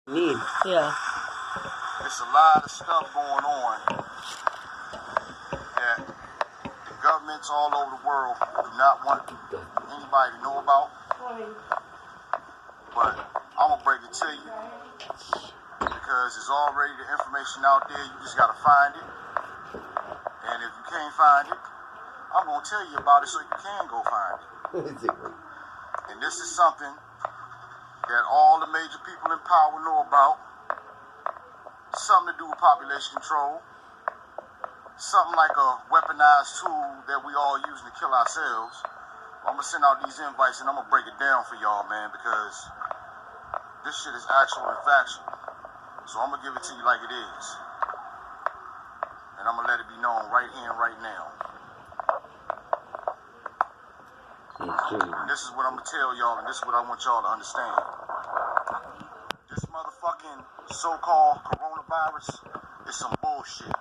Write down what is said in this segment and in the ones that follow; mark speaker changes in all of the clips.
Speaker 1: Yeah.
Speaker 2: There's a lot of stuff going on that the governments all over the world do not want anybody to know about. But I'm gonna break it to you because there's already the information out there. You just gotta find it. And if you can't find it, I'm gonna tell you about it so you can go find it. And this is something that all the major people in power know about. Something to do with population control. Something like a weaponized tool that we all use to kill ourselves. I'm gonna send out these invites and I'm gonna break it down for y'all, man, because this shit is actual and factual. So I'm gonna give it to you like it is. And I'm gonna let it be known right here and right now. And this is what I'm gonna tell y'all, and this is what I want y'all to understand. This motherfucking so-called coronavirus is some bullshit.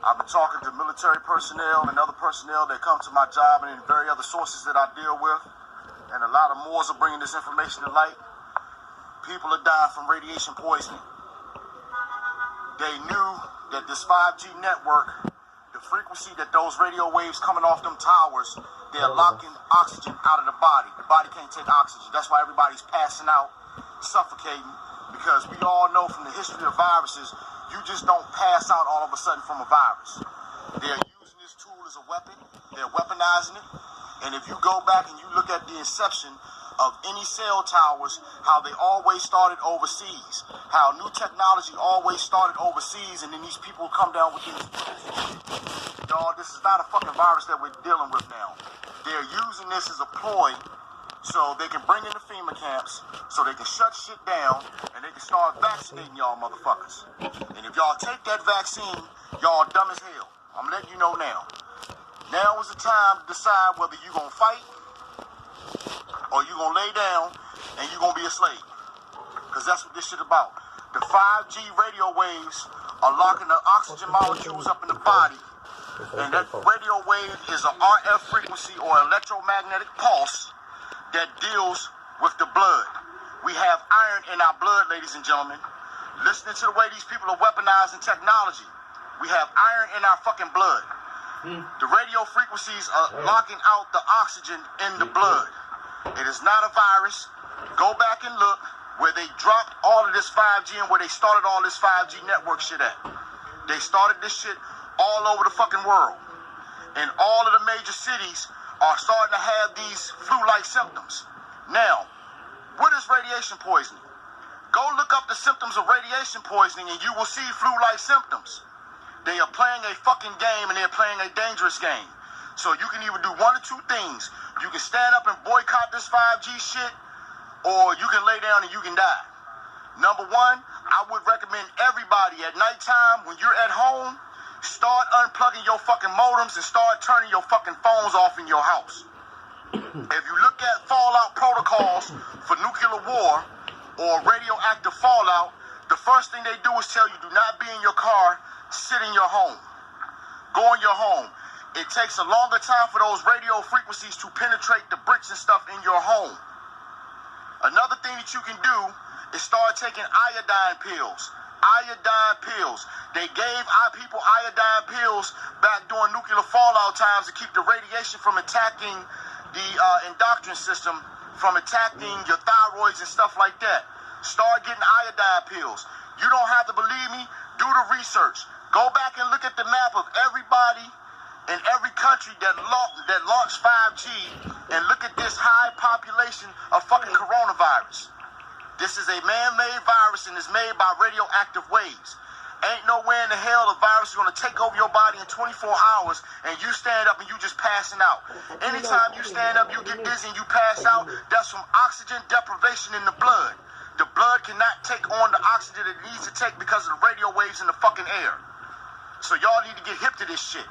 Speaker 2: I've been talking to military personnel and other personnel that come to my job and in very other sources that I deal with, and a lot of Moors are bringing this information to light. People are dying from radiation poisoning. They knew that this 5G network, the frequency that those radio waves coming off them towers, they're locking oxygen out of the body. The body can't take oxygen. That's why everybody's passing out, suffocating, because we all know from the history of viruses, you just don't pass out all of a sudden from a virus. They're using this tool as a weapon. They're weaponizing it. And if you go back and you look at the inception of any cell towers, how they always started overseas, how new technology always started overseas, and then these people come down with these. Y'all, this is not a fucking virus that we're dealing with now. They're using this as a ploy so they can bring in the FEMA camps, so they can shut shit down, and they can start vaccinating y'all motherfuckers. And if y'all take that vaccine, y'all dumb as hell. I'm letting you know now. Now is the time to decide whether you're going to fight or you're going to lay down and you're going to be a slave. Because that's what this shit about. The 5G radio waves are locking the oxygen molecules up in the body. And that radio wave is an RF frequency or electromagnetic pulse that deals with the blood. We have iron in our blood, ladies and gentlemen. Listening to the way these people are weaponizing technology, we have iron in our fucking blood. The radio frequencies are locking out the oxygen in the blood. It is not a virus. Go back and look where they dropped all of this 5G and where they started all this 5G network shit at. They started this shit all over the fucking world. And all of the major cities are starting to have these flu-like symptoms. Now, what is radiation poisoning? Go look up the symptoms of radiation poisoning and you will see flu-like symptoms. They are playing a fucking game and they're playing a dangerous game. So you can either do one or two things. You can stand up and boycott this 5G shit, or you can lay down and you can die. Number one, I would recommend everybody at nighttime when you're at home, start unplugging your fucking modems and start turning your fucking phones off in your house. If you look at fallout protocols for nuclear war or radioactive fallout, the first thing they do is tell you, do not be in your car, sit in your home. Go in your home. It takes a longer time for those radio frequencies to penetrate the bricks and stuff in your home. Another thing that you can do is start taking iodine pills. Iodine pills. They gave our people iodine pills back during nuclear fallout times to keep the radiation from attacking the endocrine system, from attacking your thyroids and stuff like that. Start getting iodine pills. You don't have to believe me. Do the research. Go back and look at the map of everybody in every country that launched 5G and look at this high population of fucking coronavirus. This is a man-made virus and is made by radioactive waves. Ain't nowhere in the hell the virus is going to take over your body in 24 hours and you stand up and you just passing out. Anytime you stand up, you get dizzy and you pass out, that's from oxygen deprivation in the blood. The blood cannot take on the oxygen it needs to take because of the radio waves in the fucking air. So y'all need to get hip to this shit.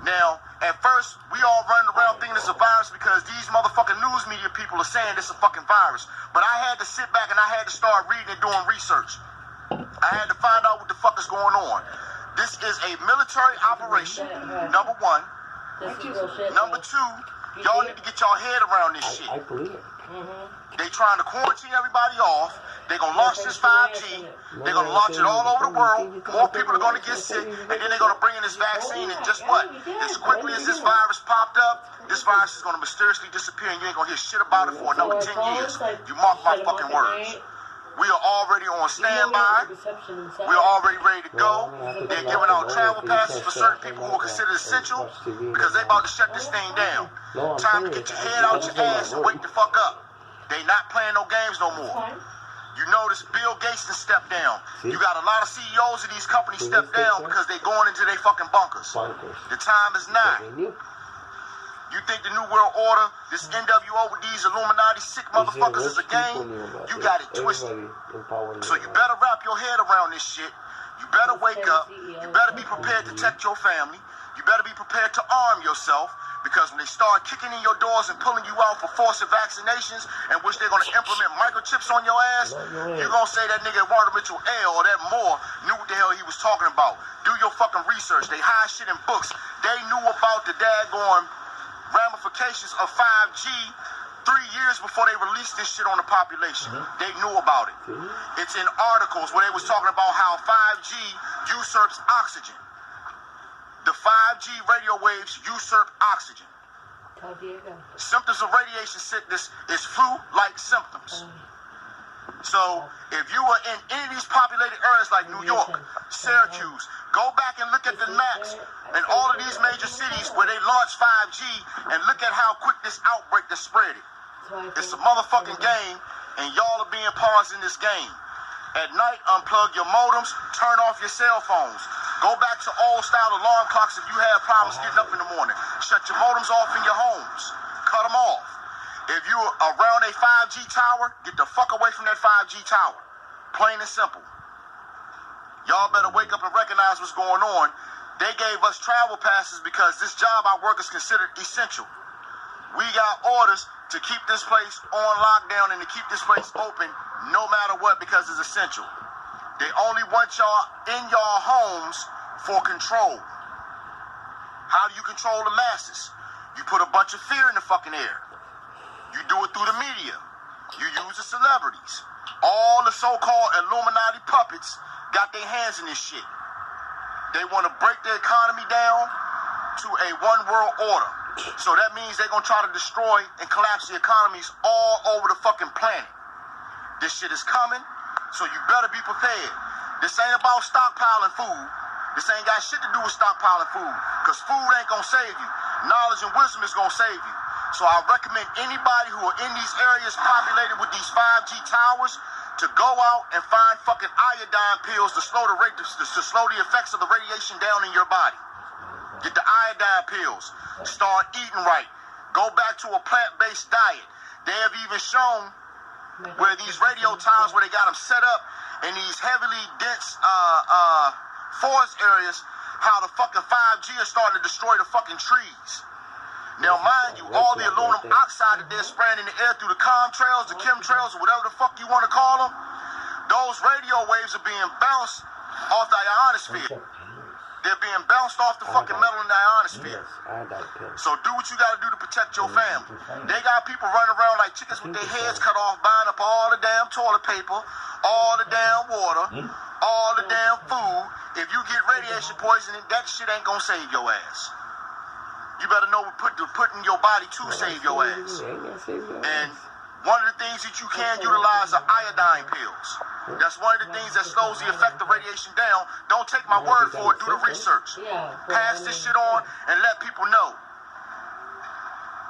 Speaker 2: Now, at first, we all running around thinking it's a virus because these motherfucking news media people are saying it's a fucking virus. But I had to sit back and I had to start reading and doing research. I had to find out what the fuck is going on. This is a military operation, number one. Number two, y'all need to get y'all head around this shit.
Speaker 3: I believe it.
Speaker 2: They trying to quarantine everybody off. They're going to launch this 5G. They're going to launch it all over the world. More people are going to get sick. And then they're going to bring in this vaccine. And just what? As quickly as this virus popped up, this virus is going to mysteriously disappear. And you ain't going to hear shit about it for another 10 years. You mark my fucking words. We are already on standby. We are already ready to go. They're giving out travel passes for certain people who are considered essential because they about to shut this thing down. Time to get your head out your ass and wake the fuck up. They not playing no games no more. You notice Bill Gates has stepped down. You got a lot of CEOs of these companies stepped down because they're going into their fucking bunkers. The time is nigh. You think the New World Order, this NWO with these Illuminati sick motherfuckers is a game? You got it twisted. So you better wrap your head around this shit. You better wake up. You better be prepared to protect your family. You better be prepared to arm yourself. Because when they start kicking in your doors and pulling you out for forced vaccinations, in which they're going to implement microchips on your ass, you're going to say that nigga Walter Mitchell L or that Moore knew what the hell he was talking about. Do your fucking research. They hide shit in books. They knew about the daggone ramifications of 5G 3 years before they released this shit on the population. They knew about it. It's in articles where they was talking about how 5G usurps oxygen. The 5G radio waves usurp oxygen. Symptoms of radiation sickness is flu-like symptoms. So if you are in any of these populated areas like New York, Syracuse, go back and look at the maps in all of these major cities where they launched 5G and look at how quick this outbreak is spreading. It's a motherfucking game, and y'all are being pawns in this game. At night, unplug your modems, turn off your cell phones. Go back to old-style alarm clocks if you have problems getting up in the morning. Shut your modems off in your homes. Cut them off. If you're around a 5G tower, get the fuck away from that 5G tower. Plain and simple. Y'all better wake up and recognize what's going on. They gave us travel passes because this job I work is considered essential. We got orders to keep this place on lockdown and to keep this place open no matter what because it's essential. They only want y'all in y'all homes for control. How do you control the masses? You put a bunch of fear in the fucking air. You do it through the media. You use the celebrities. All the so-called Illuminati puppets got their hands in this shit. They want to break the economy down to a one-world order. So that means they're going to try to destroy and collapse the economies all over the fucking planet. This shit is coming. So you better be prepared. This ain't about stockpiling food. This ain't got shit to do with stockpiling food. Because food ain't going to save you. Knowledge and wisdom is going to save you. So I recommend anybody who are in these areas populated with these 5G towers to go out and find fucking iodine pills to slow the effects of the radiation down in your body. Get the iodine pills. Start eating right. Go back to a plant-based diet. They have even shown where these radio towers where they got them set up in these heavily dense forest areas, how the fucking 5G is starting to destroy the fucking trees. Now, mind you, all the aluminum oxide that they're spraying in the air through the chemtrails, or whatever the fuck you want to call them, those radio waves are being bounced off the ionosphere. They're being bounced off the fucking metal in the ionosphere. So do what you got to do to protect your family. They got people running around like chickens with their heads cut off, buying up all the damn toilet paper, all the damn water, all the damn food. If you get radiation poisoning, that shit ain't gonna save your ass. You better know what put in your body to save your ass. And one of the things that you can utilize are iodine pills. That's one of the things that slows the effect of radiation down. Don't take my word for it. Do the research. Pass this shit on and let people know.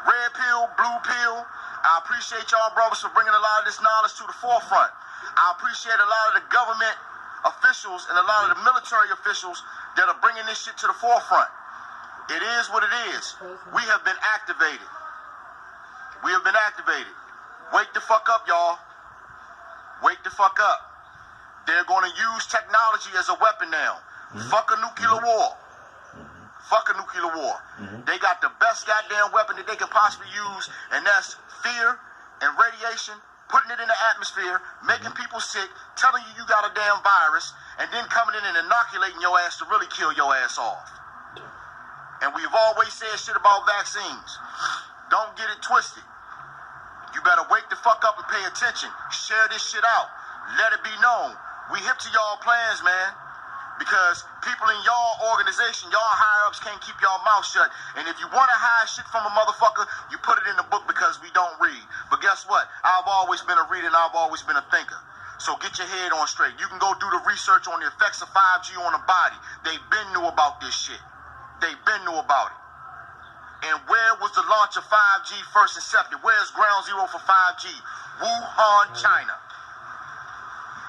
Speaker 2: Red pill, blue pill. I appreciate y'all brothers for bringing a lot of this knowledge to the forefront. I appreciate a lot of the government officials and a lot of the military officials that are bringing this shit to the forefront. It is what it is. We have been activated. We have been activated. Wake the fuck up, y'all. Wake the fuck up. They're going to use technology as a weapon now. Fuck a nuclear war. Fuck a nuclear war. They got the best goddamn weapon that they can possibly use, and that's fear and radiation, putting it in the atmosphere, making people sick, telling you got a damn virus, and then coming in and inoculating your ass to really kill your ass off. And we've always said shit about vaccines. Don't get it twisted. You better wake the fuck up and pay attention. Share this shit out. let it be known. We hip to y'all plans, man. Because people in y'all organization, y'all higher-ups can't keep y'all mouth shut. And if you want to hide shit from a motherfucker, you put it in the book because we don't read. But guess what? I've always been a reader and I've always been a thinker. So get your head on straight. You can go do the research on the effects of 5G on the body. They've been knew about this shit. They've been knew about it. And where was the launch of 5G first incepted? Where's ground zero for 5G? Wuhan, China.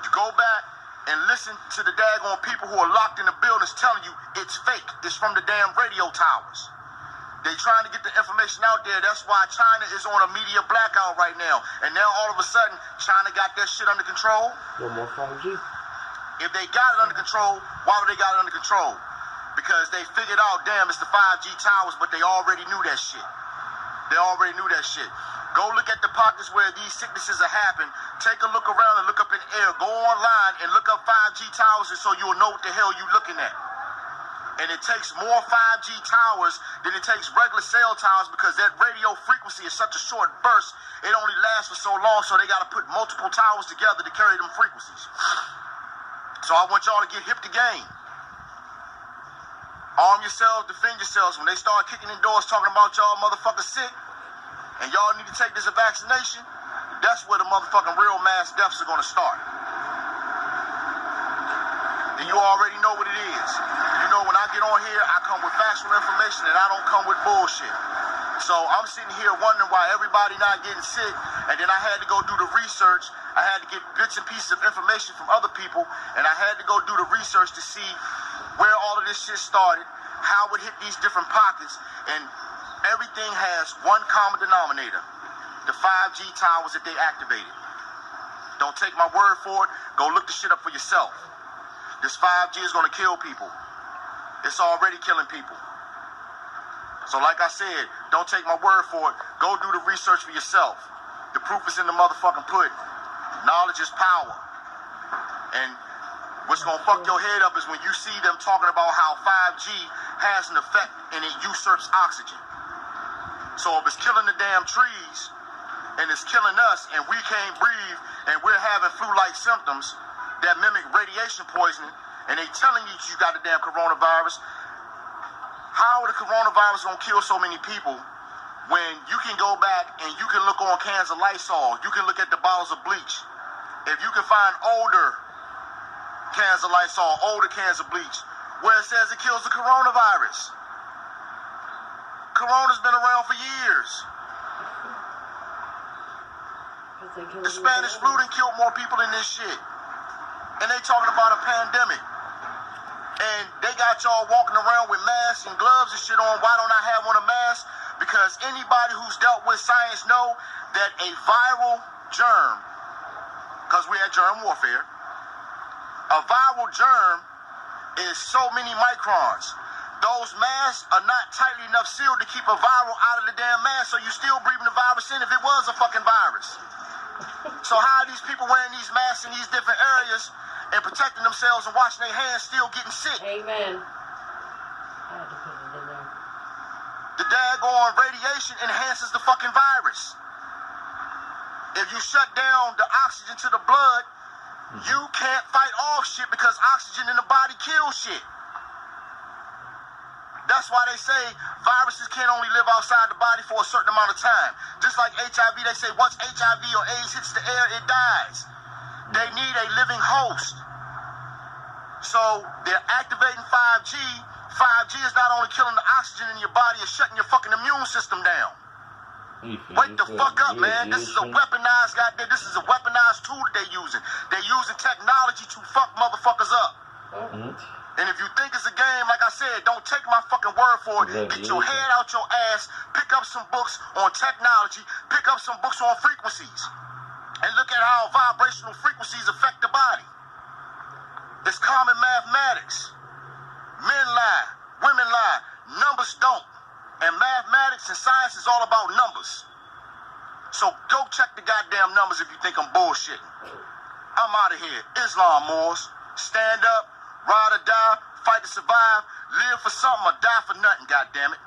Speaker 2: You go back and listen to the daggone people who are locked in the buildings telling you it's fake. It's from the damn radio towers. They trying to get the information out there. That's why China is on a media blackout right now. And now all of a sudden, China got that shit under control.
Speaker 1: No more 5G.
Speaker 2: If they got it under control, why would they got it under control? Because they figured out, damn, it's the 5G towers, but they already knew that shit. They already knew that shit. Go look at the pockets where these sicknesses are happening. Take a look around and look up in the air. Go online and look up 5G towers, and so you'll know what the hell you're looking at. And it takes more 5G towers than it takes regular cell towers because that radio frequency is such a short burst. It only lasts for so long, so they got to put multiple towers together to carry them frequencies. So I want y'all to get hip to game. Arm yourselves, defend yourselves. When they start kicking in doors talking about y'all motherfuckers sick, and y'all need to take this vaccination, that's where the motherfucking real mass deaths are going to start. And you already know what it is. You know, when I get on here, I come with factual information and I don't come with bullshit. So I'm sitting here wondering why everybody not getting sick, and then I had to go do the research. I had to get bits and pieces of information from other people, and I had to go do the research to see where all of this shit started, how it hit these different pockets, and everything has one common denominator: the 5G towers that they activated. Don't take my word for it. Go look the shit up for yourself. This 5G is going to kill people. It's already killing people. So like I said, don't take my word for it. Go do the research for yourself. The proof is in the motherfucking pudding. Knowledge is power. And what's going to fuck your head up is when you see them talking about how 5G has an effect and it usurps oxygen. So if it's killing the damn trees and it's killing us and we can't breathe and we're having flu-like symptoms that mimic radiation poisoning, and they telling you got the damn coronavirus, how are the coronavirus gonna kill so many people when you can go back and you can look on cans of Lysol, you can look at the bottles of bleach. If you can find older cans of Lysol, older cans of bleach, where it says it kills the coronavirus. Corona's been around for years. The Spanish flu done killed more people than this shit. And they talking about a pandemic. And they got y'all walking around with masks and gloves and shit on. Why don't I have on a mask? Because anybody who's dealt with science know that a viral germ, because we had germ warfare, a viral germ is so many microns. Those masks are not tightly enough sealed to keep a viral out of the damn mask, so you still breathing the virus in if it was a fucking virus. So how are these people wearing these masks in these different areas and protecting themselves and washing their hands still getting sick?
Speaker 3: Amen. I had to put it in there.
Speaker 2: The daggone radiation enhances the fucking virus. If you shut down the oxygen to the blood, you can't fight off shit because oxygen in the body kills shit. That's why they say viruses can't only live outside the body for a certain amount of time. Just like HIV, they say once HIV or AIDS hits the air, it dies. They need a living host. So they're activating 5G. 5G is not only killing the oxygen in your body, it's shutting your fucking immune system down. Wake the fuck up, man. This is a weaponized goddamn. This is a weaponized tool that they're using. They're using technology to fuck motherfuckers up. And if you think it's a game, like I said, don't take my fucking word for it. Get your head out your ass, pick up some books on technology, pick up some books on frequencies, and look at how vibrational frequencies affect the body. It's common mathematics. Men lie, women lie, numbers don't. And mathematics and science is all about numbers. So go check the goddamn numbers if you think I'm bullshitting. I'm out of here. Islam Moors. Stand up, ride or die, fight to survive, live for something or die for nothing, goddammit.